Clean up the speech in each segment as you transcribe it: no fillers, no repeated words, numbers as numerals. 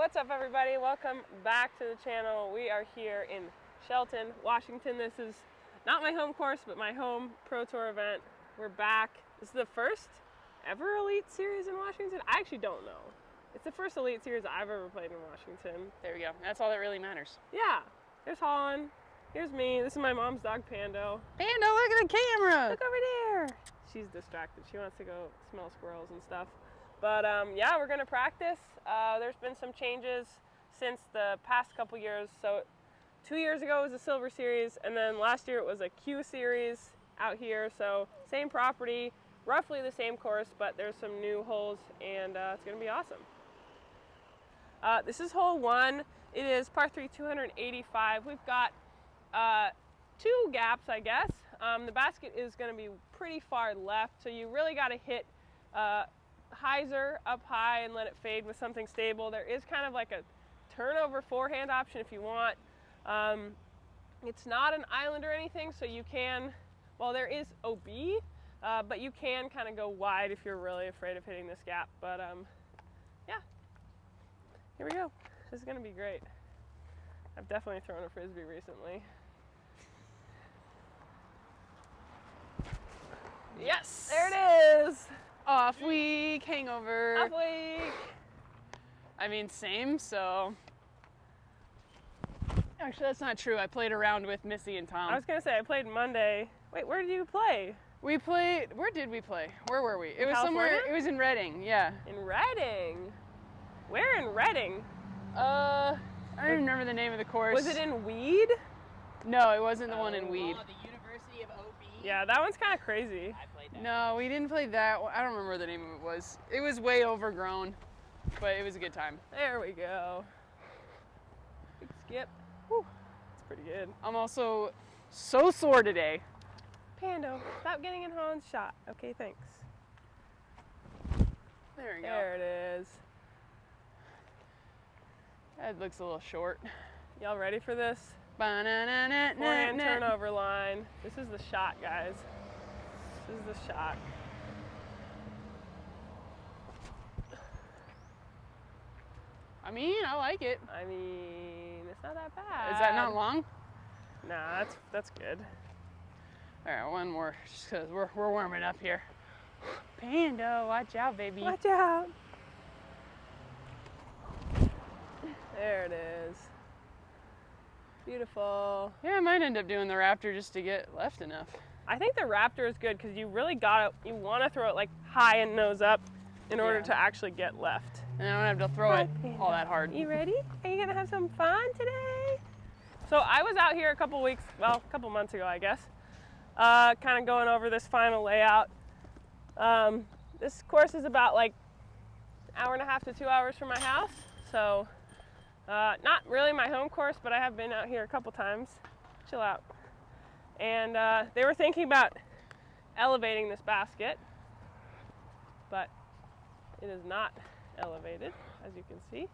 What's up, everybody? Welcome back to the channel. We are here in Shelton, Washington. This is not my home course, but my home Pro Tour event. We're back. This is the first ever Elite Series in Washington. I actually don't know. It's the first Elite Series I've ever played in Washington. There we go. That's all that really matters. Yeah. There's Holyn. Here's me. This is my mom's dog, Pando. Pando, look at the camera! Look over there. She's distracted. She wants to go smell squirrels and stuff. But yeah, we're gonna practice. There's been some changes since the past couple years. So 2 years ago it was a Silver Series, and then last year it was a Q Series out here. So same property, roughly the same course, but there's some new holes, and it's gonna be awesome. This is hole 1. It is par 3, 285. We've got 2 gaps, I guess. The basket is gonna be pretty far left, so you really gotta hit hyzer up high and let it fade with something stable. There is kind of like a turnover forehand option if you want. It's not an island or anything, so you can, well, there is OB, but you can kind of go wide if you're really afraid of hitting this gap. But yeah, here we go. This is gonna be great. I've definitely thrown a Frisbee recently. Yes, there it is. Off week, hangover. Off week. I mean, same, so. Actually, that's not true. I played around with Missy and Tom. I was gonna say, I played Monday. Wait, where did you play? We played, where did we play? Where were we? It was California? somewhere, it was in Redding, yeah. In Redding? Where in Redding? I don't even remember the name of the course. Was it in Weed? No, it wasn't the one in Weed. Oh, the University of OB? Yeah, that one's kind of crazy. I played that. No, we didn't play that one. I don't remember what the name of it was. It was way overgrown, but it was a good time. There we go. Big skip. Whew. It's pretty good. I'm also so sore today. Pando, stop getting in Holyn's shot. Okay, thanks. There we go. There it is. That looks a little short. Y'all ready for this? Ba-na-na-na-na-na. Forehand turnover line. This is the shot, guys. This is the shot. I mean, I like it. I mean, it's not that bad. Is that not long? Nah, that's good. All right, one more, just because we're warming up here. Pando, watch out, baby. Watch out. There it is. Beautiful. Yeah, I might end up doing the Raptor just to get left enough. I think the Raptor is good because you really you want to throw it like high and nose up in order to actually get left. And I don't have to throw it all that hard. You ready? Are you gonna have some fun today? So I was out here a couple months ago, I guess, kind of going over this final layout. This course is about like an hour and a half to 2 hours from my house, so not really my home course, but I have been out here a couple times. Chill out. And they were thinking about elevating this basket, but it is not elevated, as you can see.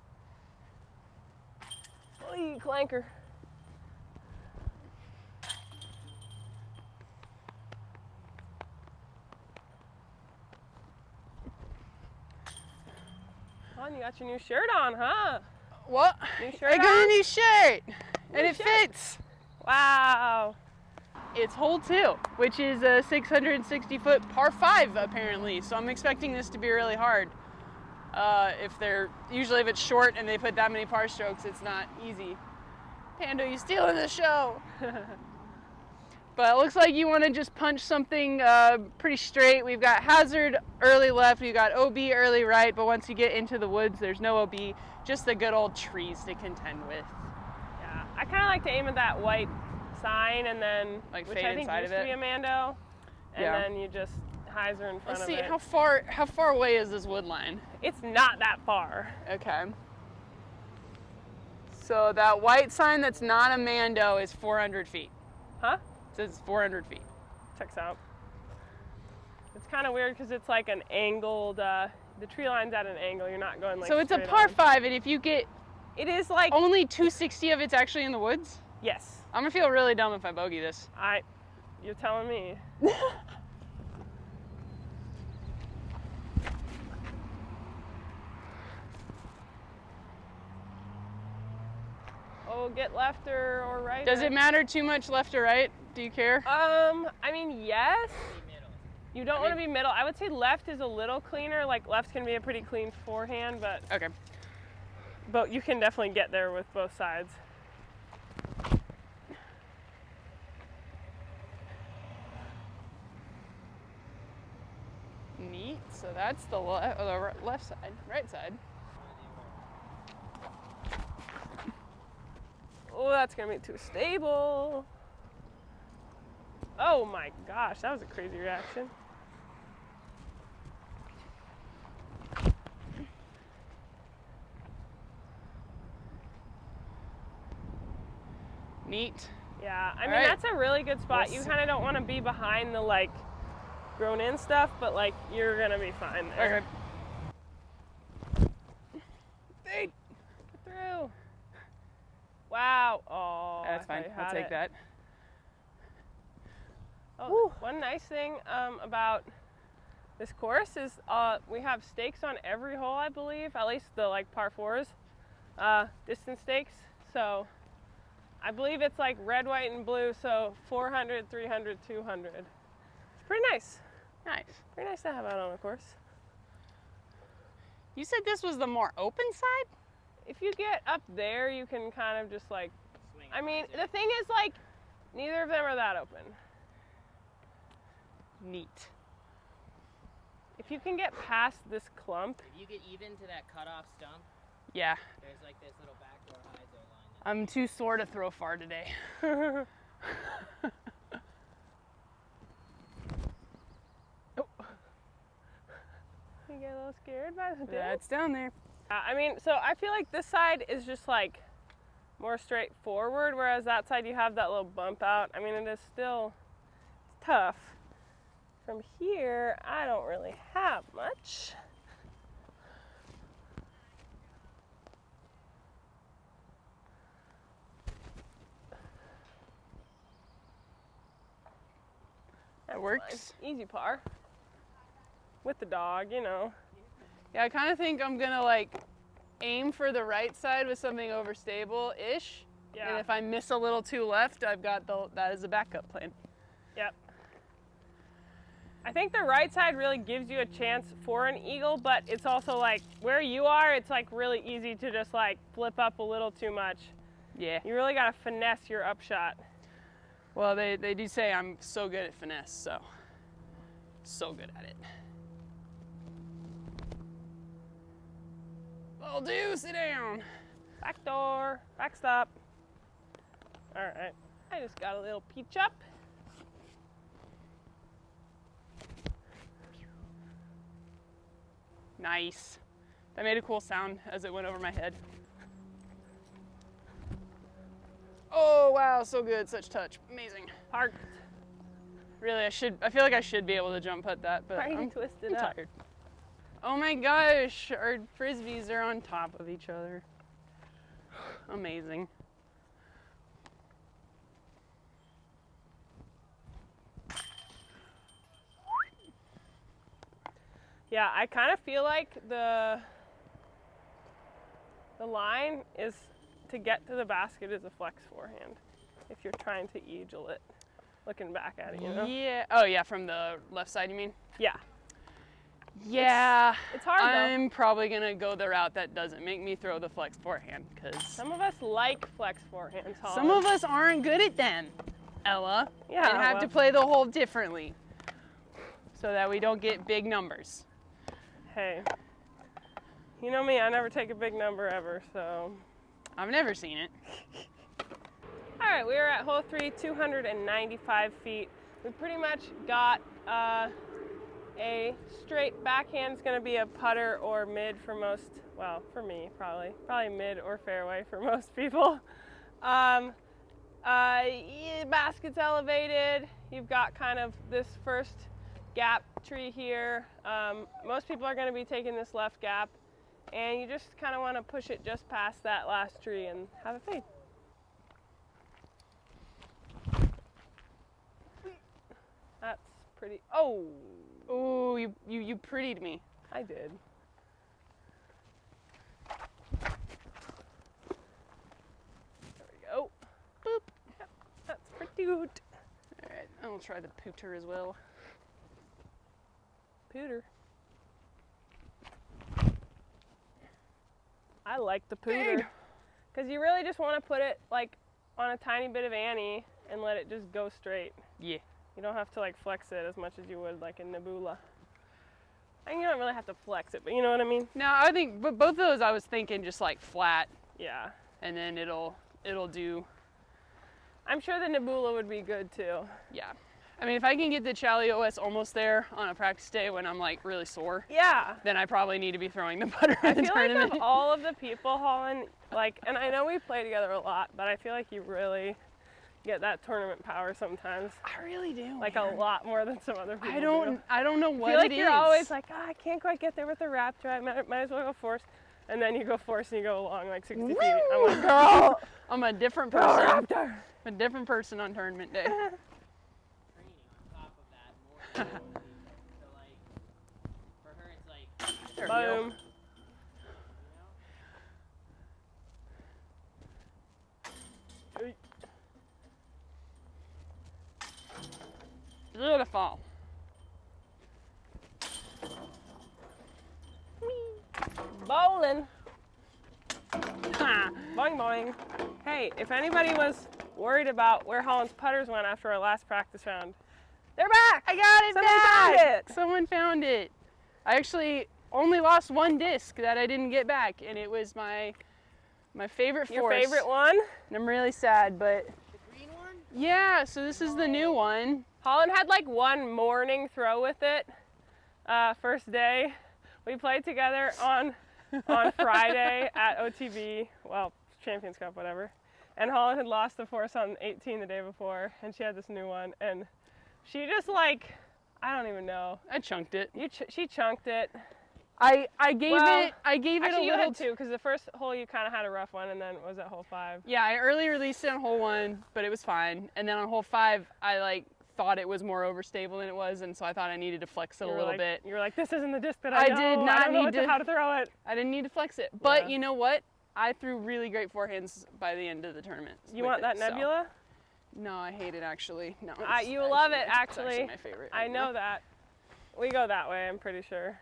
Oy, clanker. Hon, you got your new shirt on, huh? What? New shirt I got on? a new shirt, and New it shirt. fits. Wow. It's hole 2, which is a 660-foot par 5 apparently. So I'm expecting this to be really hard. Usually if it's short and they put that many par strokes, it's not easy. Pando, you stealing the show. But it looks like you want to just punch something pretty straight. We've got hazard early left, we've got OB early right, but once you get into the woods, there's no OB, just the good old trees to contend with. Yeah, I kind of like to aim at that white sign and then, Like which fade I think inside used of to be it? a mando, and Yeah. then you just hyzer in front Let's of see, it. how far away is this wood line? It's not that far. Okay. So that white sign that's not a mando is 400 feet. Huh? It says 400 feet. Checks out. It's kind of weird because it's like an angled, the tree line's at an angle. You're not going like So it's a straight par on. 5, and if you get It is like, only 260 of it's actually in the woods, yes. I'm gonna feel really dumb if I bogey this. You're telling me. go get left or right. Does it matter too much left or right? Do you care? I mean, yes. You don't want to be middle. I would say left is a little cleaner. Like left can be a pretty clean forehand, but okay. But you can definitely get there with both sides. Neat. So that's the left side, right side. Oh, that's gonna be too stable. Oh my gosh, that was a crazy reaction. Neat. Yeah, I mean, that's a really good spot. You kind of don't want to be behind the like grown in stuff, but like you're gonna be fine there. Okay. Hey. Get through. Wow. Oh, That's fine. I'll take that. Oh, woo. One nice thing about this course is we have stakes on every hole, I believe, at least the like par fours, distance stakes. So I believe it's like red, white, and blue. So 400, 300, 200. It's pretty nice. Nice. Pretty nice to have out on a course. You said this was the more open side? If you get up there, you can kind of just like, I mean, the thing is like, neither of them are that open. Neat. If you can get past this clump. If you get even to that cutoff stump, yeah. There's like this little backdoor high zone line. I'm too sore to throw far today. Oh. You get a little scared by the dip? That's down there. I mean, so I feel like this side is just like more straightforward, whereas that side you have that little bump out. I mean, it is still tough. From here, I don't really have much. That works. Easy par. With the dog, you know. Yeah, I kind of think I'm gonna like aim for the right side with something overstable-ish. Yeah. And if I miss a little too left, I've got that as a backup plan. Yep. I think the right side really gives you a chance for an eagle, but it's also like where you are, it's like really easy to just like flip up a little too much. Yeah. You really gotta finesse your upshot. Well, they do say I'm so good at finesse, so good at it. Will do, sit down. Back door, backstop. All right, I just got a little peach up. Nice. That made a cool sound as it went over my head. Oh, wow, so good, such touch, amazing. Parked. Really, I feel like I should be able to jump putt that, but I'm twisted up. tired. Oh my gosh, our frisbees are on top of each other. Amazing. Yeah, I kind of feel like the line is to get to the basket is a flex forehand if you're trying to eagle it, looking back at it, you know? Yeah. Oh yeah, from the left side, you mean? Yeah. Yeah. It's hard though. I'm probably gonna go the route that doesn't make me throw the flex forehand, because some of us like flex forehands, Holyn. some of us aren't good at them, Ella. Yeah, and have to play the hole differently so that we don't get big numbers. Hey, you know me, I never take a big number ever, so. I've never seen it. All right, we are at hole 3, 295 feet. We pretty much got a straight backhand. It's gonna be a putter or mid for most, well, for me, probably mid or fairway for most people. Basket's elevated. You've got kind of this first gap tree here. Most people are gonna be taking this left gap, and you just kind of want to push it just past that last tree and have it fade. That's pretty. Oh. Ooh, you prettied me. I did. There we Poot. All right, I'll try the pooter as well. Pooter. I like the pooter. Because you really just want to put it like on a tiny bit of Annie and let it just go straight. Yeah. You don't have to like flex it as much as you would like in Nebula. And you don't really have to flex it, but you know what I mean? No, I think, but both of those I was thinking just like flat, Yeah. and then it'll do. I'm sure the Nebula would be good too. Yeah. I mean, if I can get the Chally OS almost there on a practice day when I'm like really sore, Yeah. then I probably need to be throwing the putter in the I feel like tournament. of all of the people, Holyn, like, and I know we play together a lot, but I feel like you really get that tournament power sometimes. I really do. Like man. a lot more than some other people I don't know what I feel like it you're is. always like, I can't quite get there with the Raptor. I might as well go force. And then you go force and you go along like 60 feet. I'm like, girl, I'm a different go person. Raptor. A different person on tournament day. Training on top of that more than so like for her it's like There we go. Boom. Beautiful. Bowling. Ha. Boing boing. Hey, if anybody was worried about where Holyn's putters went after our last practice round, they're back. I got it Someone back. found it. Someone found it. I actually only lost one disc that I didn't get back, and it was my favorite Your force. favorite one? And I'm really sad, but the green one? yeah. So this is the new one. Holyn had like one morning throw with it. First day, we played together on Friday at OTB. Well, Champions Cup, whatever. And Holyn had lost the force on 18 the day before, and she had this new one, and she just like, I don't even know. I chunked it. She chunked it. I gave Well, it a Actually, you little. had two, because the first hole you kind of had a rough one, and then it was at hole 5. Yeah, I early released it on hole 1, but it was fine. And then on hole 5, I like thought it was more overstable than it was, and so I thought I needed to flex it a little bit. You were like, this isn't the disc that I I know. did I not don't know need how to throw it. I didn't need to flex it. But Yeah. you know what? I threw really great forehands by the end of the tournament. You with want that it, so- Nebula? No, I hate it actually. No, You love it, it's actually. my favorite. I know that. We go that way, I'm pretty sure.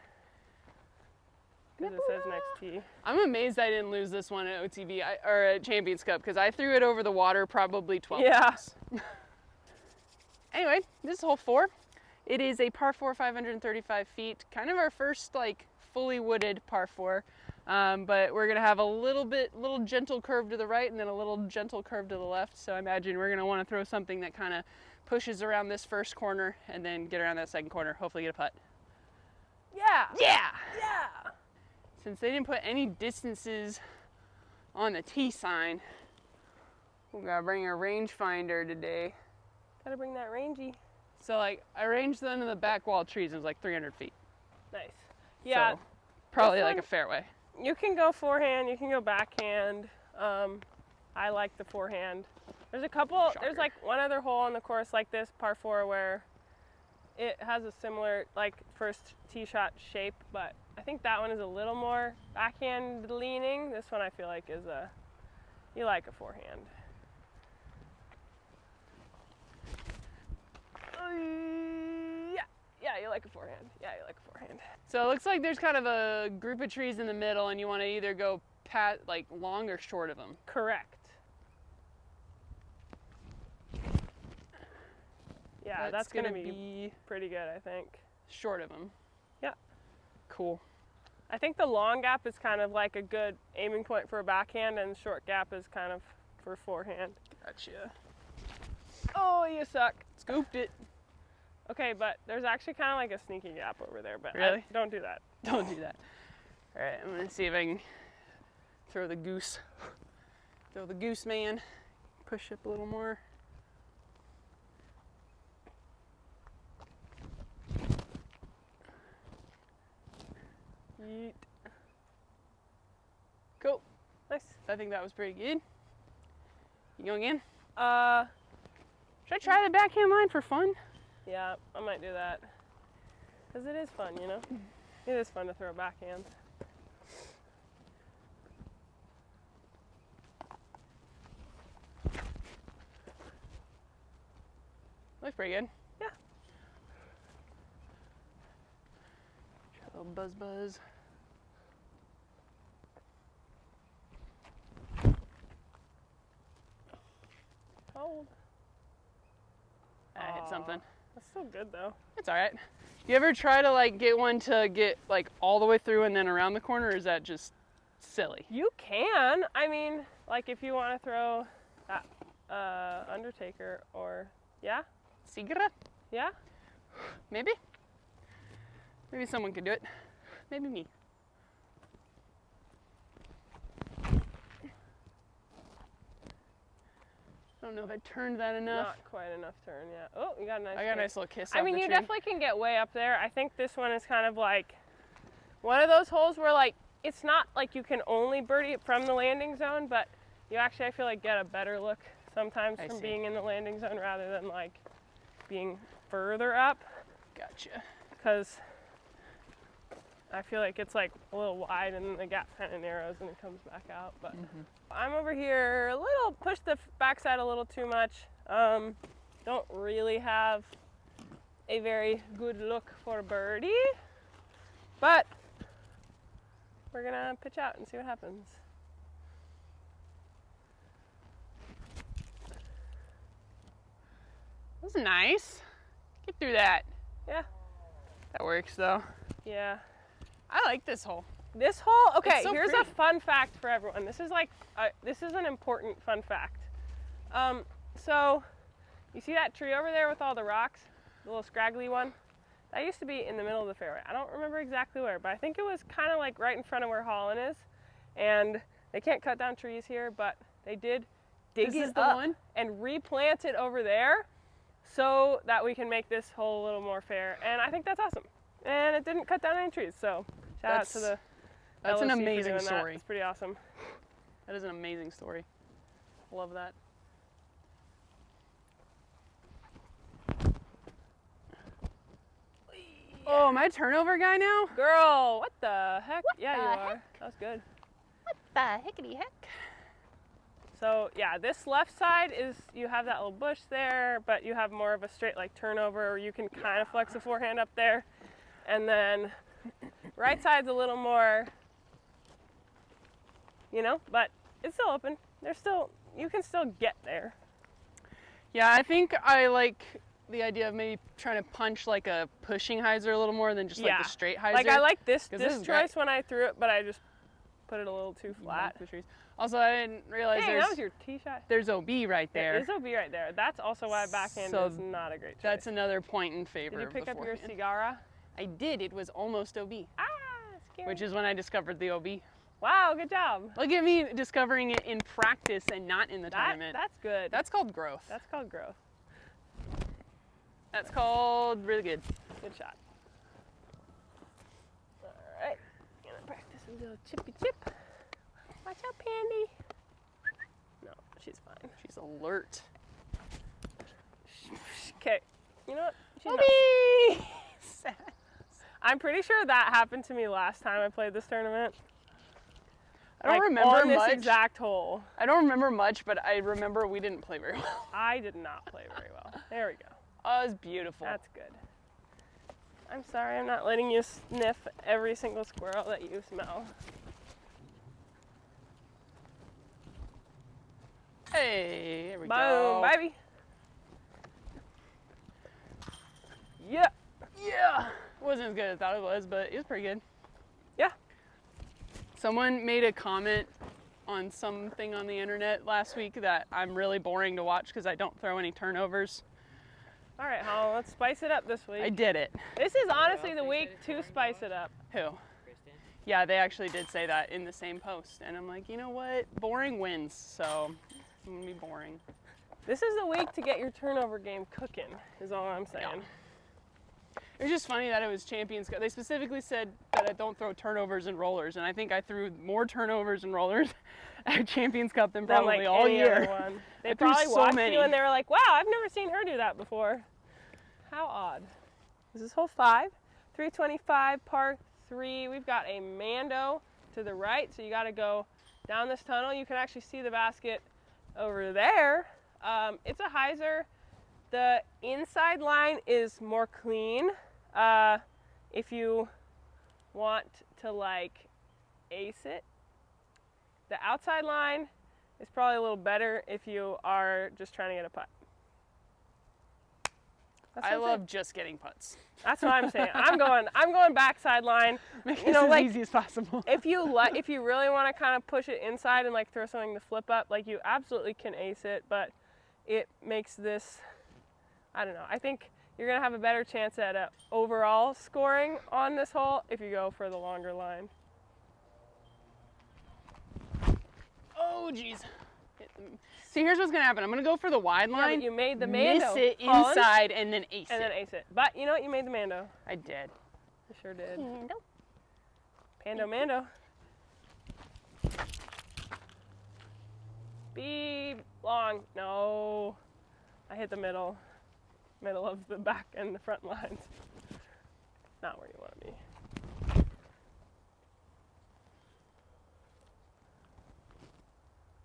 Because it says next tee. I'm amazed I didn't lose this one at OTB or at Champions Cup because I threw it over the water probably 12 Yeah. times. Anyway, this is hole 4. It is a par 4, 535 feet. Kind of our first like fully wooded par 4. But we're gonna have a little gentle curve to the right and then a little gentle curve to the left. So I imagine we're gonna want to throw something that kind of pushes around this first corner and then get around that second corner. Hopefully get a putt. Yeah. Yeah. Yeah. Since they didn't put any distances on the T sign, we gotta bring our rangefinder today. Gotta bring that rangy. So like I ranged them in the back wall trees. It was like 300 feet. Nice. Yeah. So, probably this like one- a fairway. You can go forehand, you can go backhand. I like the forehand. There's Shocker. like one other hole on the course like this, par 4, where it has a similar like first tee shot shape, but I think that one is a little more backhand leaning. This one I feel like is you like a forehand. Yeah, you like a forehand. Yeah, you like a forehand. So it looks like there's kind of a group of trees in the middle, and you want to either go like long or short of them. Correct. Yeah, that's gonna be pretty good, I think. short of them. Yeah. Cool. I think the long gap is kind of like a good aiming point for a backhand, and short gap is kind of for forehand. Gotcha. Oh, you suck. Scooped it. Okay, but there's actually kind of like a sneaky gap over there, but Really? don't do that. Don't do that. All right, I'm gonna see if I can throw the goose. Throw the goose man. Push up a little more. Yeet. Cool. Nice. I think that was pretty good. You going in? Should Should I try the backhand line for fun? Yeah, I might do that. Because it is fun, you know? It is fun to throw backhand. pretty good. Yeah. A little buzz buzz. Cold. I hit something. That's so good though. It's all right. You ever try to like get one to get like all the way through and then around the corner, or is that just silly? You can. I mean, like if you want to throw that Undertaker or yeah, Sigra? yeah. Maybe. Maybe someone could do it. Maybe me. I don't know if I turned that enough. Not quite enough turn, yeah. Oh, you got a nice. I got a turn. nice little kiss. I off mean, the you tree. definitely can get way up there. I think this one is kind of like one of those holes where like it's not like you can only birdie it from the landing zone, but you actually I feel like get a better look sometimes I from see. being in the landing zone rather than like being further up, Gotcha. because I feel like it's like a little wide and then the gap kind of narrows and it comes back out. But I'm over here a little, push the backside a little too much. Don't really have a very good look for birdie, but we're gonna pitch out and see what happens. That was nice. Get through that. Yeah, That works though. yeah. I like this hole. This hole, okay, It's so here's pretty. a fun fact for everyone. This is like, this is an important fun fact. So, you see that tree over there with all the rocks? The little scraggly one? That used to be in the middle of the fairway. I don't remember exactly where, but I think it was kind of like right in front of where Holyn is. And they can't cut down trees here, but they did dig This it is the up one? and replant it over there so that we can make this hole a little more fair. And I think that's awesome. And it didn't cut down any trees, so shout out to the That's an LOC for amazing doing that. story. It's pretty awesome. That is an amazing story. Love that. Oh, am I a turnover guy now? Girl, what the heck? Yeah, the you are. heck? That was good. The heckity heck. So yeah, this left side is, you have that little bush there, but you have more of a straight like turnover where you can kind of flex the forehand up there. And then right side's a little more, you know, but it's still open. There's still, you can still get there. Yeah, I think I like the idea of maybe trying to punch like a pushing hyzer a little more than just like Yeah. the straight hyzer. Like I like this 'Cause this choice is great. when I threw it, but I just put it a little too flat. The trees. Also, I didn't realize Dang, that was your tee shot. there's OB right there. There is OB right there. That's also why backhand So is not a great choice. That's another point in favor Did you of pick the up your forehand. Cigara? I did. It was almost OB, Ah, scary. which is when I discovered the OB. Wow, good job. Look at me discovering it in practice and not in the tournament. That's good. That's called growth. That's called growth. That's called really good. Good shot. All right, gonna practice a little chippy chip. Watch out, Pandy. No, she's fine. She's alert. Okay, you know what? She's not. OB! Sad. I'm pretty sure that happened to me last time I played this tournament. I don't Like, remember on this much. exact hole. I don't remember much, but I remember we didn't play very well. I did not play very well. There we go. Oh, it was beautiful. That's good. I'm sorry I'm not letting you sniff every single squirrel that you smell. Hey, there we Boom, go. baby. Yeah. Yeah. It wasn't as good as I thought it was, but it was pretty good. Yeah. Someone made a comment on something on the internet last week that I'm really boring to watch because I don't throw any turnovers. All right, Holyn, let's spice it up this week. I did it. This is honestly else the they week said it's to boring to spice watch? it up. Who? Kristen? Yeah, they actually did say that in the same post. And I'm like, you know what? Boring wins, so I'm gonna be boring. This is the week to get your turnover game cooking, is all I'm saying. Yeah. It was just funny that it was Champions Cup. They specifically said that I don't throw turnovers and rollers, and I think I threw more turnovers and rollers at Champions Cup than Than, probably like all any other year. one. They I threw probably so watched many. you and they were like, wow, I've never seen her do that before. How odd. This is hole 5, 325 par 3. We've got a mando to the right, so you got to go down this tunnel. You can actually see the basket over there. It's a hyzer. The inside line is more clean. If you want to like ace it. The outside line is probably a little better if you are just trying to get a putt. That's I what I'm love saying. just getting putts. That's what I'm saying. I'm going backside line. Make You this know, as like easy as possible. if you really want to kind of push it inside and like throw something to flip up, like you absolutely can ace it, but it makes this, I don't know. I think you're gonna have a better chance at overall scoring on this hole if you go for the longer line. Oh, jeez. See, here's what's gonna happen. I'm gonna go for the wide Yeah, line. but you made the mando. Miss it Holyn, inside and then ace and it. then ace it. But you know what? You made the mando. I did. You sure did. Pando mando. Be long. No. I hit the middle. Middle of the back and the front lines. Not where you want to be.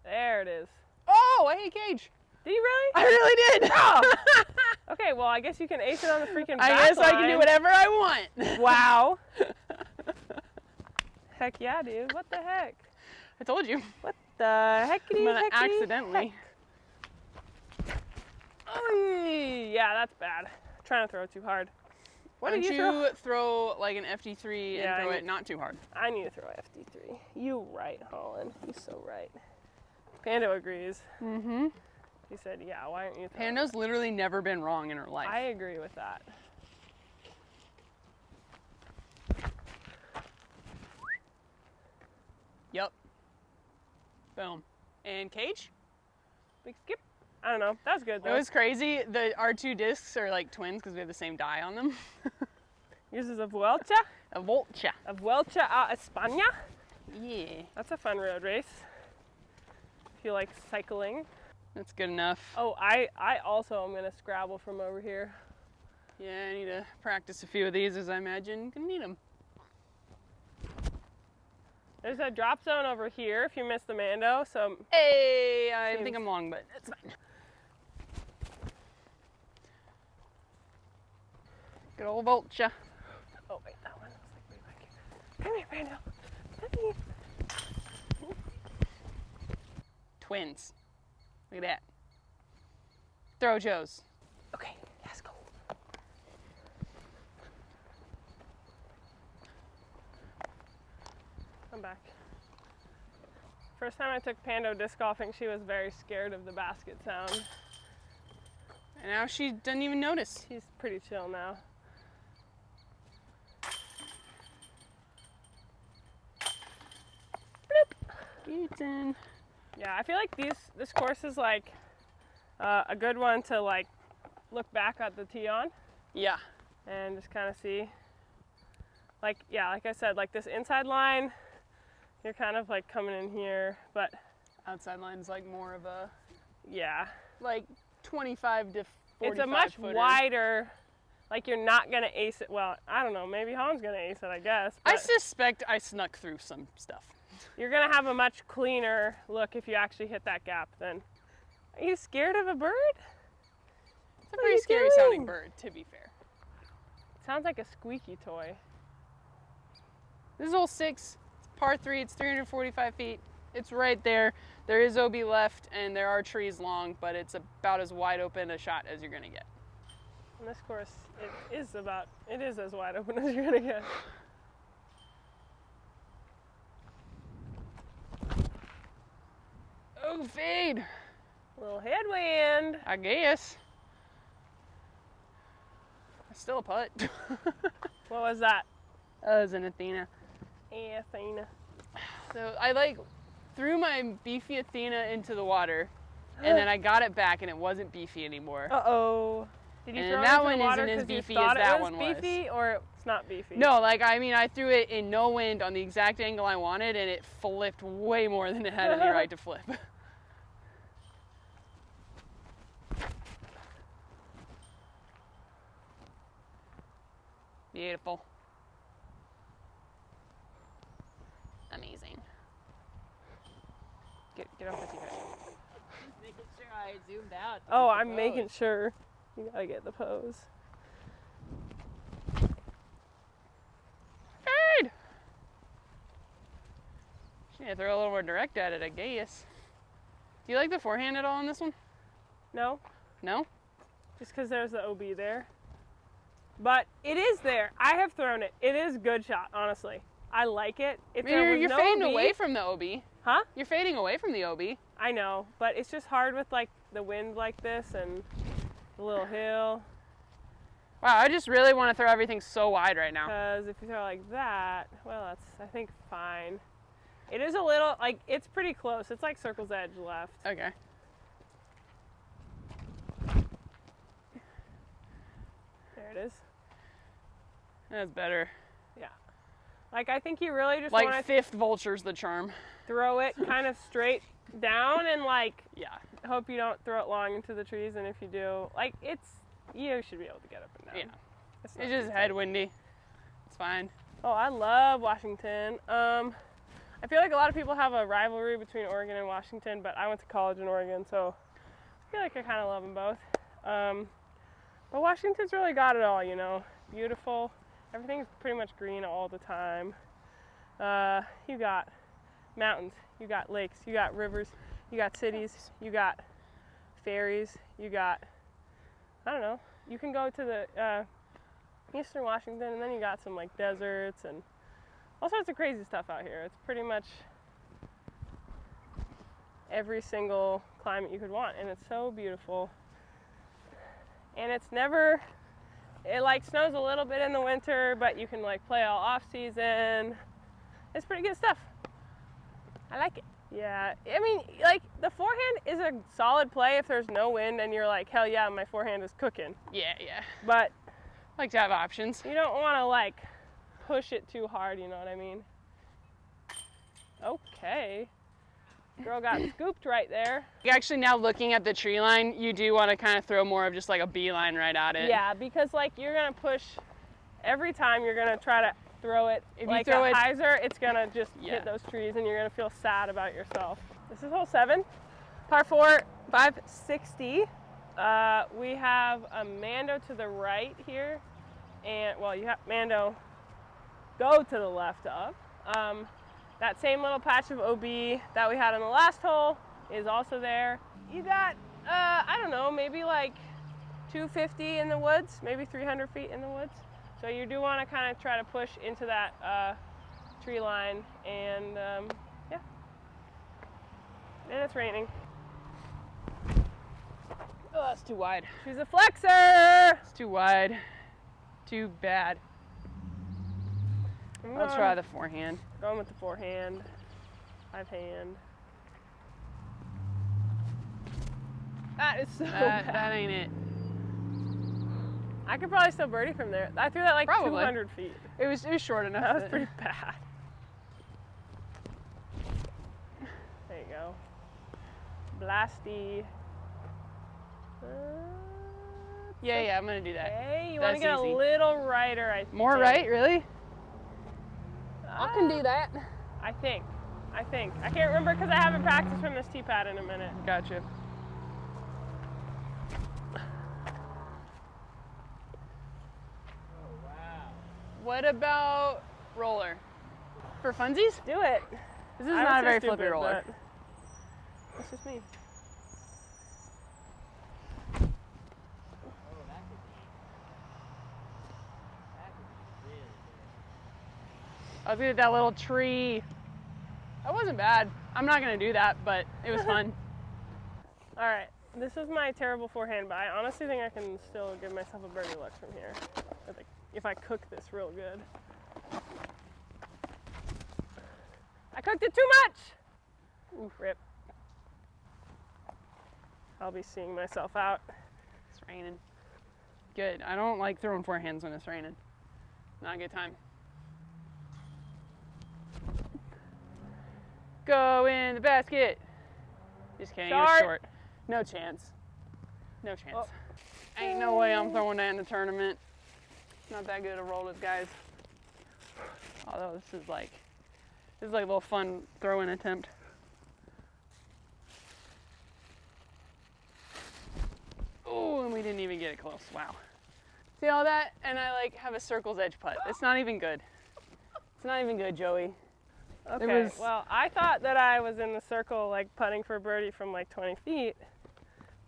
There it is. Oh, I hit cage. Did you really? I really did. Oh. Okay, well, I guess you can ace it on the freaking back I guess I can line. do whatever I want. Wow. Heck yeah, dude. What the heck? I told you. What the heckity I'm gonna heckity accidentally. Oh, yeah, that's bad. I'm trying to throw it too hard. What Why did don't you you throw like an FD3 Yeah, and throw I it not too hard? I need to throw FD3. You right, Holyn. You're so right. Pando agrees. Mm-hmm. He said, yeah, why aren't you throwing Panda's literally never been wrong in her life. I agree with that. Yep. Boom. And cage? Big skip. I don't know. That was good, It though. was crazy. Our two discs are like twins because we have the same die on them. Yours is a Vuelta. A Volcha. A Vuelta a España. Yeah. That's a fun road race. If you like cycling. That's good enough. Oh, I also am going to Scrabble from over here. Yeah, I need to practice a few of these as I imagine you can need them. There's a drop zone over here if you miss the mando, so Hey, I Seems- think I'm long, but it's fine. Good old Volcha. oh wait, that one was like way back here. Come here, Brando. Come here. Twins. Look at that. Throw Joe's. Okay, let's go. I'm back. First time I took Pando disc golfing, she was very scared of the basket sound. And now she doesn't even notice. She's pretty chill now. Beaten. Yeah, I feel like this course is like a good one to like look back at the tee on Yeah. and just kind of see. Like, yeah, like I said, like this inside line, you're kind of like coming in here, but Outside line's like more of a yeah, like 25 to 45 it's a much footer. wider. Like you're not gonna ace it. Well, I don't know. Maybe Holyn's gonna ace it, I guess. I But suspect I snuck through some stuff. you're gonna have a much cleaner look if you actually hit that gap. Then, are you scared of a bird? It's a What are pretty you scary sounding doing? bird, to be fair. Sounds like a squeaky toy. This is hole 6, it's par 3, it's 345 feet. It's right there. There is OB left and there are trees long, but it's about as wide open a shot as you're gonna get. And this course, it is as wide open as you're gonna get. Oh, fade. A little headwind. I guess. Still a putt. What was that? That was an Athena. Athena. So I like threw my beefy Athena into the water, and then I got it back and it wasn't beefy anymore. Uh-oh. Did you And throw it that into one the water isn't as 'cause you beefy thought as that it was one was. beefy, or it's not beefy? No, like I mean I threw it in no wind on the exact angle I wanted and it flipped way more than it had any right to flip. Beautiful. Amazing. Get off the tee. Just making sure I zoomed out. to Oh, get the I'm making pose. sure. You gotta get the pose. Fade! She need to throw a little more direct at it, I guess. Do you like the forehand at all on this one? No, No? just because there's the OB there. But it is there. I have thrown it. It is a good shot, honestly. I like it. If there was You're no fading OB, away from the OB. Huh? You're fading away from the OB. I know, but it's just hard with like the wind like this and the little hill. Wow, I just really want to throw everything so wide right now. Because if you throw like that, well, that's, I think, fine. It is a little, like, it's pretty close. It's like circle's edge left. Okay. There it is. That's better. Yeah. Like, I think you really just Like want to fifth vulture's the charm. throw it kind of straight down and, like, Yeah. hope you don't throw it long into the trees. And if you do, like, you should be able to get up and down. Yeah. It's not It's just too head tight. windy. It's fine. Oh, I love Washington. I feel like a lot of people have a rivalry between Oregon and Washington, but I went to college in Oregon, so I feel like I kind of love them both. But Washington's really got it all, you know. Beautiful. Everything's pretty much green all the time. You got mountains, you got lakes, you got rivers, you got cities, you got ferries, you got, I don't know, you can go to the Eastern Washington, and then you got some like deserts and all sorts of crazy stuff out here. It's pretty much every single climate you could want, and it's so beautiful. And it's never, it like snows a little bit in the winter, but you can like play all off season. It's pretty good stuff. I like it. Yeah, I mean, like the forehand is a solid play if there's no wind and you're like, hell yeah, my forehand is cooking. Yeah, yeah. But I like to have options. you don't want to like push it too hard, you know what I mean? Okay. Girl got scooped right there. Actually, now looking at the tree line, you do want to kind of throw more of just like a beeline right at it. Yeah, because like you're gonna push every time you're gonna try to throw it. If like you throw a it, hyzer, it's gonna just Yeah. hit those trees and you're gonna feel sad about yourself. This is hole 7, par 4, 560. We have a mando to the right here, and well, you have mando go to the left of. That same little patch of OB that we had on the last hole is also there. You got, I don't know, maybe like 250 in the woods, maybe 300 feet in the woods. So you do want to kind of try to push into that tree line, and yeah. And it's raining. Oh, that's too wide. She's a flexor! It's too wide. Too bad. I'll try the forehand. Going with the forehand, 5-hand. That is so bad. That ain't it. I could probably still birdie from there. I threw that like Probably. 200 feet. It was short enough. That was pretty bad. There you go. Blasty. Yeah, I'm gonna do that. Okay, you want to That's get easy. a little righter, I think. More right, really? I can do that. I think. I can't remember because I haven't practiced from this tee pad in a minute. Gotcha. Oh, wow. What about roller? For funsies? Do it. This is I not a would very say flippy stupid, roller. but That's just me. Oh, that could be really good. I was gonna hit that little tree. That wasn't bad. I'm not gonna do that, but it was fun. All right, this is my terrible forehand, but I honestly think I can still give myself a birdie look from here. If I cook this real good. I cooked it too much! Oof, rip. I'll be seeing myself out. It's raining. Good. I don't like throwing forehands when it's raining. Not a good time. Go in the basket. Just kidding. It was Short. short. No chance. No chance. Oh. Ain't no way I'm throwing that in the tournament. Not that good at rollers, guys. Although this is like a little fun throw-in attempt. Oh, and we didn't even get get it close. Wow. See all that? And I like have a circle's edge putt. It's not even good. It's not even good, Joey. Okay, well, I thought that I was in the circle, like putting for birdie from like 20 feet.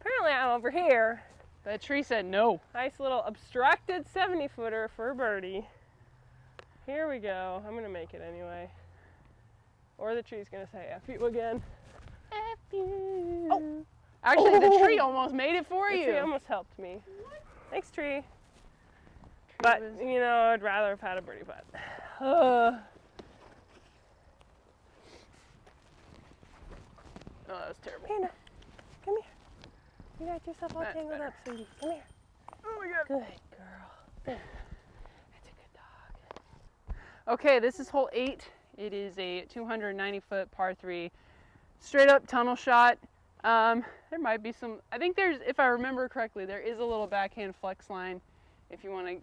Apparently I'm over here. That tree said no. Nice little obstructed 70-footer for a birdie. Here we go. I'm gonna make it anyway. Or the tree's gonna say F you again. F you. Oh. Actually, the tree almost made it for you. The tree almost helped me. Thanks, tree. But, you know, I'd rather have had a birdie putt. Oh, that was terrible. Panda, come here. You got yourself all tangled up, sweetie. Come here. Oh my God. Good girl. Good. That's a good dog. Okay, this is hole 8. It is a 290-foot par 3, straight up tunnel shot. There might be some, I think there's, if I remember correctly, there is a little backhand flex line if you want to,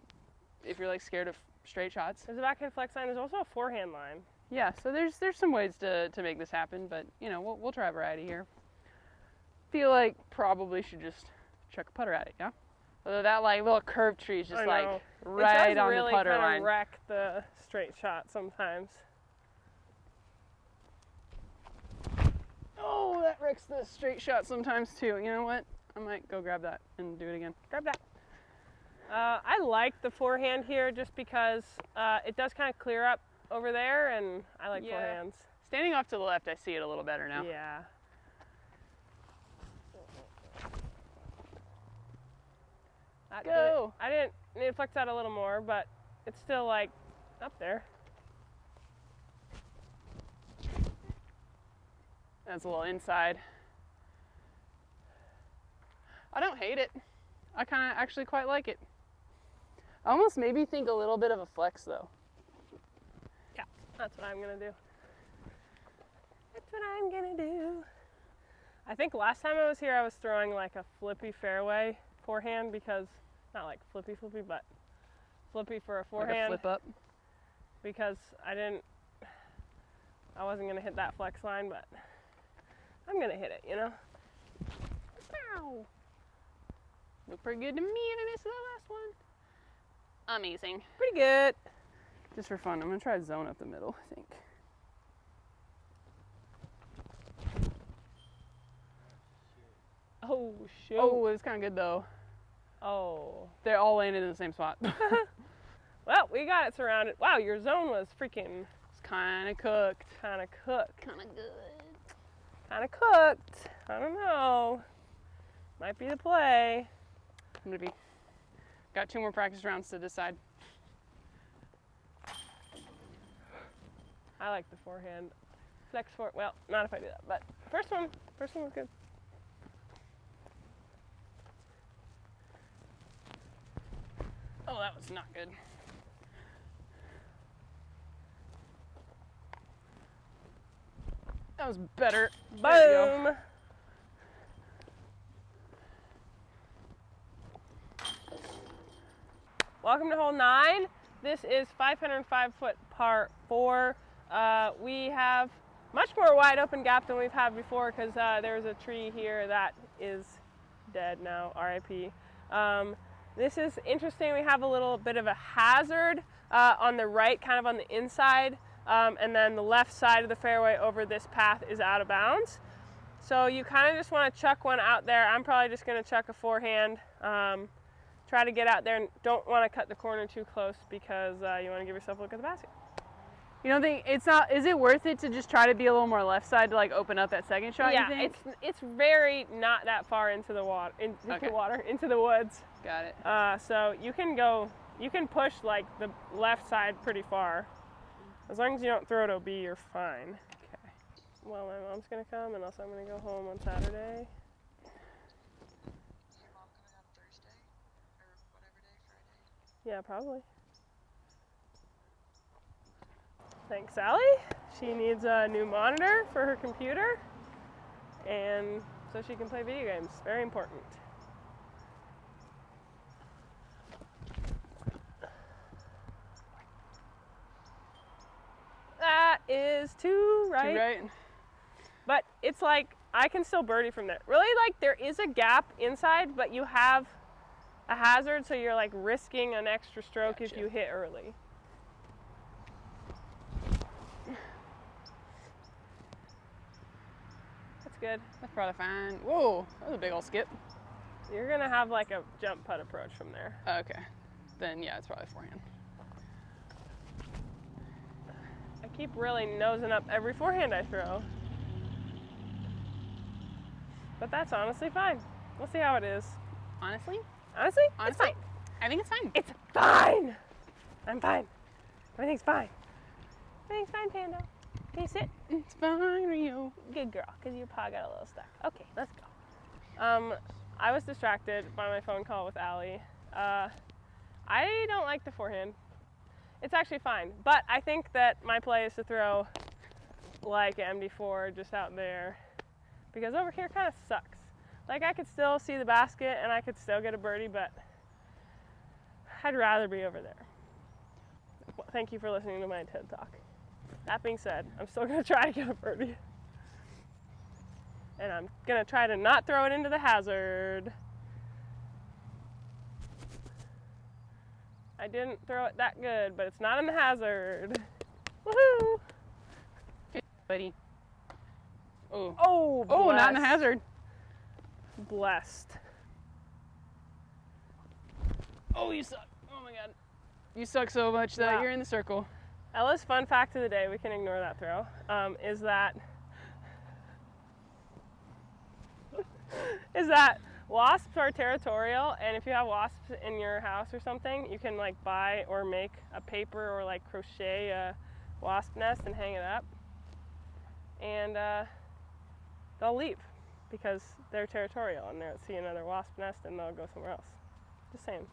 if you're like scared of straight shots. There's a backhand flex line. There's also a forehand line. Yeah, so there's some ways to make this happen, but you know, we'll try a variety here. Feel like probably should just chuck a putter at it, yeah? Although that like little curved tree is just like right on the putter line. It does really kind of wreck the straight shot sometimes. Oh, that wrecks the straight shot sometimes too. You know what? I might go grab that and do it again. Grab that. I like the forehand here just because it does kind of clear up over there, and I like forehands. Standing off to the left, I see it a little better now. Yeah. Go! I didn't need to flex out a little more, but it's still like up there. That's a little inside. I don't hate it. I kind of actually quite like it. I almost maybe think a little bit of a flex though. Yeah, that's what I'm gonna do. That's what I'm gonna do. I think last time I was here I was throwing like a flippy fairway forehand because, not like flippy, but flippy for a forehand. Like a flip up? Because I wasn't gonna hit that flex line, but I'm gonna hit it, you know? Wow. Looked pretty good to me if I missed the last one. Amazing. Pretty good. Just for fun, I'm gonna try to zone up the middle, I think. Oh, shoot. Oh, it was kind of good though. Oh. They all landed in the same spot. Well, we got it surrounded. Wow, your zone was freaking... It's kind of cooked. Kind of cooked. Kind of good. Kind of cooked. I don't know. Might be the play. Maybe. Got 2 more practice rounds to decide. I like the forehand. Flex for, well, not if I do that, but first one was good. Oh, that was not good. That was better. Boom! Welcome to hole 9. This is 505-foot par 4. We have much more wide open gap than we've had before because there's a tree here that is dead now, RIP. This is interesting. We have a little bit of a hazard on the right, kind of on the inside, and then the left side of the fairway over this path is out of bounds. So you kind of just want to chuck one out there. I'm probably just going to chuck a forehand. Try to get out there and don't want to cut the corner too close because you want to give yourself a look at the basket. You don't think is it worth it to just try to be a little more left side to like open up that second shot? Yeah, you think? it's very not that far into the water, into the woods. Got it. So you can push like the left side pretty far. As long as you don't throw it OB, you're fine. Okay. Well, my mom's gonna come, and also I'm gonna go home on Saturday. Is your mom coming on Thursday? Or whatever day, Friday? Yeah, probably. Thanks, Sally. She needs a new monitor for her computer, and so she can play video games. Very important. That is too right. Too right. But it's like I can still birdie from there. Really, like there is a gap inside, but you have a hazard, so you're like risking an extra stroke if Gotcha. you hit early. That's good. That's probably fine. Whoa, that was a big old skip. You're gonna have like a jump putt approach from there. Okay, then yeah, it's probably forehand. I keep really nosing up every forehand I throw. But that's honestly fine. We'll see how it is. Honestly, Honestly, it's Honestly? fine. I think it's fine. It's fine. I'm fine. Everything's fine. Everything's fine, Pando. Can you sit? It's fine, Rio. Good girl, because your paw got a little stuck. Okay, let's go. I was distracted by my phone call with Allie. I don't like the forehand. It's actually fine, but I think that my play is to throw like an MD4 just out there, because over here kind of sucks. Like, I could still see the basket and I could still get a birdie, but I'd rather be over there. Well, thank you for listening to my TED Talk. That being said, I'm still gonna try to get a birdie. And I'm gonna try to not throw it into the hazard. I didn't throw it that good, but it's not in the hazard. Woohoo! Good, buddy. Oh. Oh, Oh, not in the blessed. hazard. Blessed. Oh, you suck. Oh my god. You suck so much that Wow. you're in the circle. Ella's fun fact of the day, we can ignore that throw, is that wasps are territorial, and if you have wasps in your house or something, you can like buy or make a paper or like crochet a wasp nest and hang it up, and they'll leave because they're territorial and they'll see another wasp nest and they'll go somewhere else. Just saying.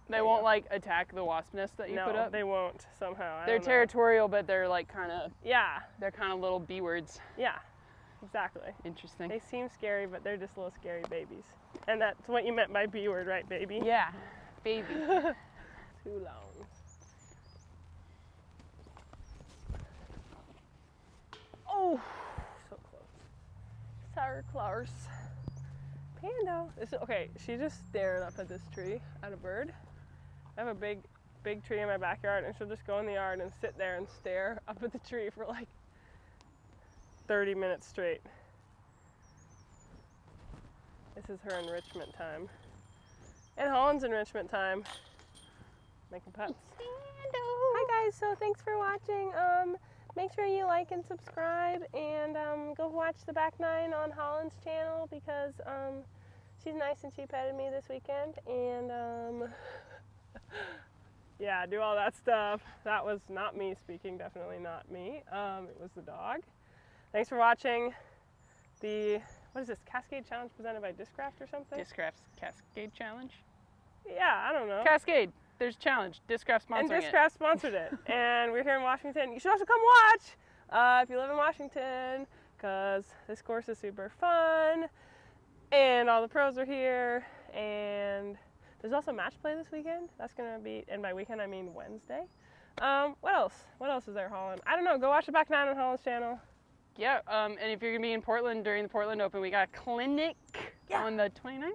They There you won't go. like attack the wasp nest that you No, put up. they won't somehow. I They're don't know. territorial, but they're like kind of Yeah, little B words. yeah, exactly. Interesting. They seem scary, but they're just little scary babies. And that's what you meant by B word, right, baby? Yeah, baby. Too long. Oh, so close. Sour close. Pando. Okay, she's just staring up at this tree at a bird. I have a big tree in my backyard, and she'll just go in the yard and sit there and stare up at the tree for like 30 minutes straight. This is her enrichment time. And Holyn's enrichment time. Making putts. Hi guys, so thanks for watching. Make sure you like and subscribe, and go watch the back nine on Holyn's channel, because she's nice and she petted me this weekend, and yeah, do all that stuff. That was not me speaking, definitely not me. It was the dog. Thanks for watching the, what is this, Cascade Challenge presented by Discraft or something? Discraft's Cascade Challenge? Yeah, I don't know. Cascade. There's a challenge. Discraft And sponsoring it. Discraft sponsored it. And we're here in Washington. You should also come watch if you live in Washington, because this course is super fun. And all the pros are here. And there's also match play this weekend. That's going to be, and by weekend I mean Wednesday. What else? What else is there, Holyn? I don't know. Go watch the back nine on Holyn's channel. Yeah, and if you're going to be in Portland during the Portland Open, we got a clinic on the 29th?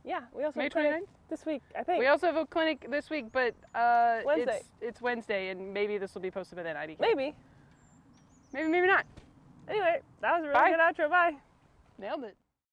Yeah, we also May have clinic 29th? this week, I think. We also have a clinic this week, but Wednesday. It's Wednesday, and maybe this will be posted by then. IDK. Maybe. Maybe not. Anyway, that was a really Bye. good outro. Bye. Nailed it.